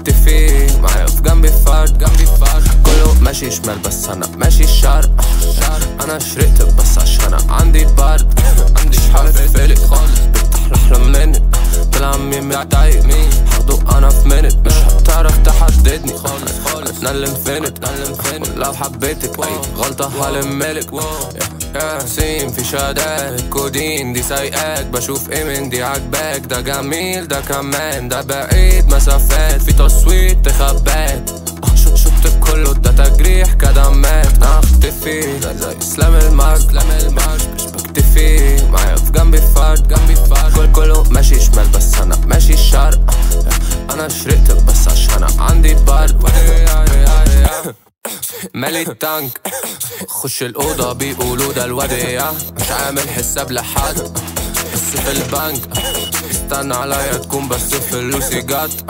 مكتفي معايا في جنبي فرد كله ماشي شمال بس انا ماشي شرق. انا شرقت بس عشان عندي برد عندي حرف فيلك خالص بتحرح مني طلع مين متضايق هاخده انا في منت مش هتعرف تحددني خالص اتنلم فينت لو حبيتك اي غلطة هلملك ياسين في شهادات كودين دي سايقاك بشوف ايه من دي عجباك ده جميل ده كمان ده بعيد مسافات في تصويت تخبات شوت كله ده تجريح كدمات اختفي زي اسلام المجد مش بكتفي معايا في جنبي فرد كله ماشي شمال بس انا ماشي شرق. انا شرقت بس عشان عندي برد مالي التانك خش الأوضة بيقولوا ده الوديع مش عامل حساب لحد بس في البنك استنى عليا تكون بس فلوسي جت